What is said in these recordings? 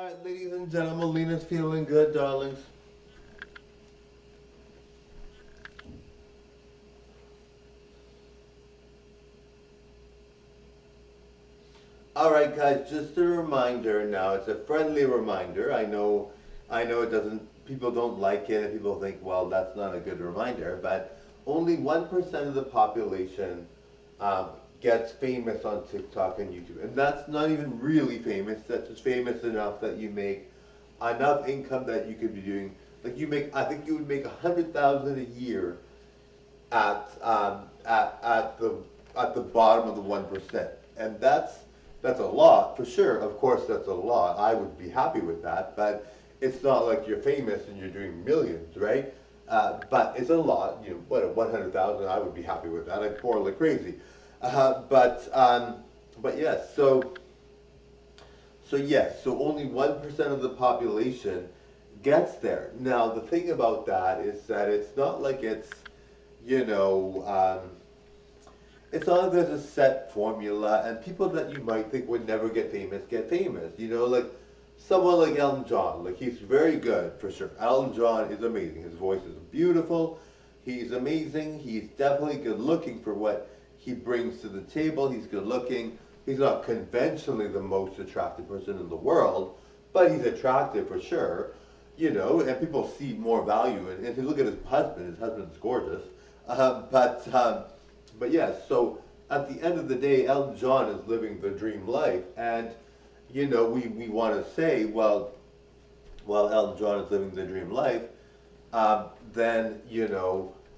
Alright, ladies and gentlemen, Lena's feeling good, darlings. Alright guys, just a reminder now, it's a friendly reminder. I know it doesn't, people don't like it and people think, well, that's not a good reminder, but only 1% of the population um, gets famous on TikTok and YouTube. And that's not even really famous, that's just famous enough that you make enough income that you could be doing, like you make, I think you would make 100,000 a year at the bottom of the 1%, and that's a lot for sure. Of course, that's a lot. I would be happy with that, but it's not like you're famous and you're doing millions, right? But it's a lot. You know, what 100,000? I would be happy with that. I'd pour like crazy. But yes. So yes. So only 1% of the population gets there. Now the thing about that is that it's not like it's you know. It's not like there's a set formula, and people that you might think would never get famous. You know, like someone like Elton John, like he's very good for sure. Elton John is amazing. His voice is beautiful. He's amazing. He's definitely good looking for what he brings to the table. He's good looking. He's not conventionally the most attractive person in the world, but he's attractive for sure. You know, and people see more value in. And if you look at his husband's gorgeous. But yes, so at the end of the day, Elton John is living the dream life, and you know we want to say, well, Elton John is living the dream life, then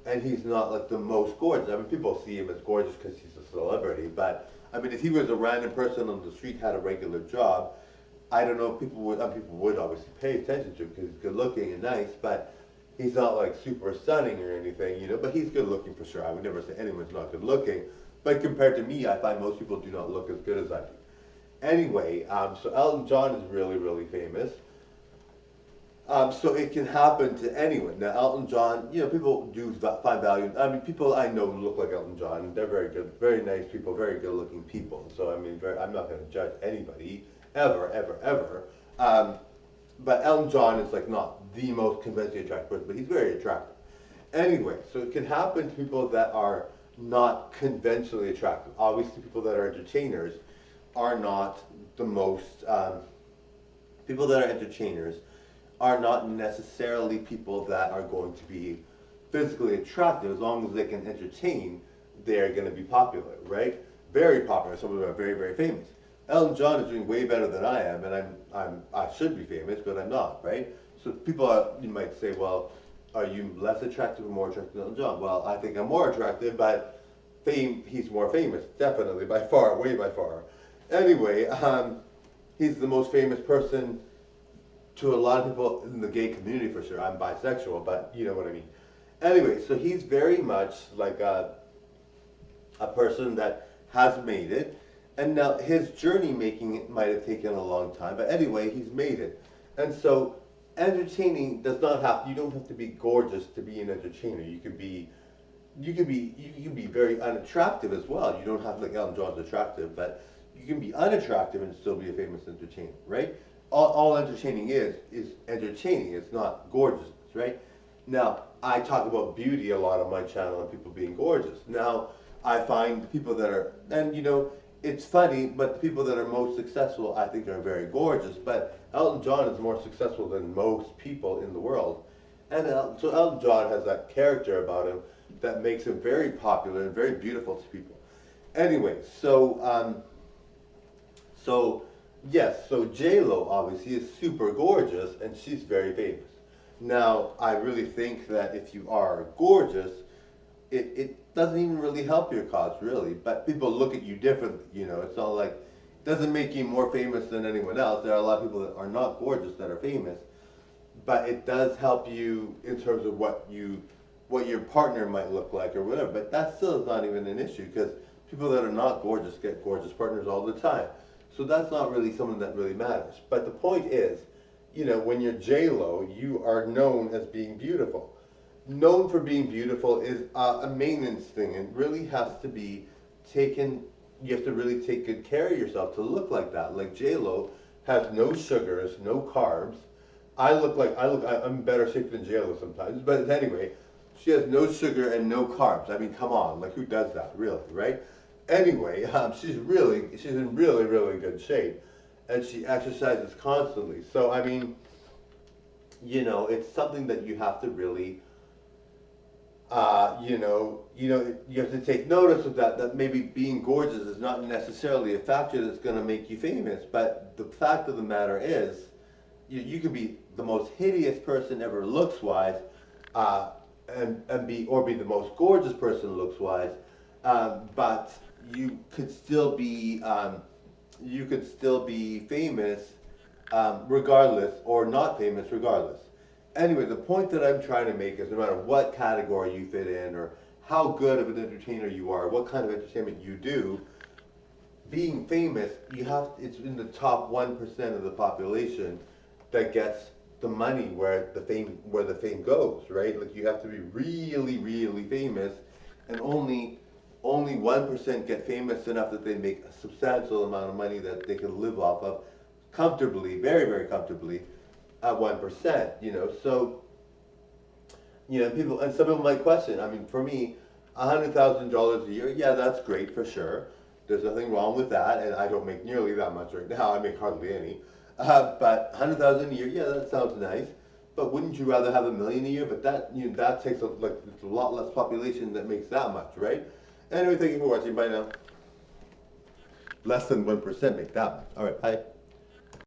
and he's not like the most gorgeous. I mean, people see him as gorgeous because he's a celebrity, but I mean, if he was a random person on the street, had a regular job, I don't know if people would obviously pay attention to him because he's good looking and nice, but he's not like super stunning or anything, but he's good looking for sure. I would never say anyone's not good looking, but compared to me, I find most people do not look as good as I do. Anyway, so Elton John is really, really famous. So it can happen to anyone. Now, Elton John, people do find value. I mean, people I know look like Elton John. They're very good, very nice people, very good-looking people. So I mean, I'm not going to judge anybody ever, ever, ever. But Elton John is like not the most conventionally attractive person, but he's very attractive. Anyway, so it can happen to people that are not conventionally attractive. Obviously, people that are entertainers are not the most. People that are entertainers are not necessarily people that are going to be physically attractive. As long as they can entertain, they're going to be popular, right? Very popular. Some of them are very, very famous. Elton John is doing way better than I am, and I should be famous, but I'm not, right? So you might say, well, are you less attractive or more attractive than Elton John? Well, I think I'm more attractive, but he's more famous, definitely, by far, way by far. Anyway, he's the most famous person to a lot of people in the gay community for sure. I'm bisexual, but you know what I mean. Anyway, so he's very much like a person that has made it. And now his journey making it might have taken a long time, but anyway, he's made it. And so entertaining does not have, you don't have to be gorgeous to be an entertainer. You can be very unattractive as well. You don't have, like Elton John's attractive, but you can be unattractive and still be a famous entertainer, right? All entertaining is entertaining. It's not gorgeousness, right? Now, I talk about beauty a lot on my channel and people being gorgeous. Now, I find people that are, and it's funny, but the people that are most successful, I think, are very gorgeous. But Elton John is more successful than most people in the world. And so Elton John has that character about him that makes him very popular and very beautiful to people. Anyway, yes, so J-Lo obviously is super gorgeous and she's very famous. Now, I really think that if you are gorgeous, it doesn't even really help your cause, really. But people look at you differently, It's not like, it doesn't make you more famous than anyone else. There are a lot of people that are not gorgeous that are famous. But it does help you in terms of what your partner might look like or whatever. But that still is not even an issue because people that are not gorgeous get gorgeous partners all the time. So that's not really something that really matters. But the point is, when you're J-Lo, you are known as being beautiful. Known for being beautiful is a maintenance thing. It really has to be taken, you have to really take good care of yourself to look like that. Like J-Lo has no sugars, no carbs. I'm in better shape than JLo sometimes, but anyway, she has no sugar and no carbs. I mean, come on, like who does that, really, right? Anyway, she's in really, really good shape, and she exercises constantly. So I mean, it's something that you have to really, you have to take notice of that. That maybe being gorgeous is not necessarily a factor that's going to make you famous. But the fact of the matter is, you could be the most hideous person ever looks wise, be the most gorgeous person looks wise, but you could still be famous regardless, or not famous regardless. Anyway, the point that I'm trying to make is no matter what category you fit in, or how good of an entertainer you are, what kind of entertainment you do, being famous, it's in the top 1% of the population that gets the money where the fame goes, right? Like you have to be really, really famous, and only 1% get famous enough that they make a substantial amount of money that they can live off of comfortably, very, very comfortably, at 1%, So, some people might question. I mean, for me, $100,000 a year, yeah, that's great for sure. There's nothing wrong with that, and I don't make nearly that much right now. I make hardly any. But 100,000 a year, yeah, that sounds nice. But wouldn't you rather have 1 million a year? But that takes it's a lot less population that makes that much, right? Anyway, thank you for watching. Bye now. Less than 1% make that much. All right, bye.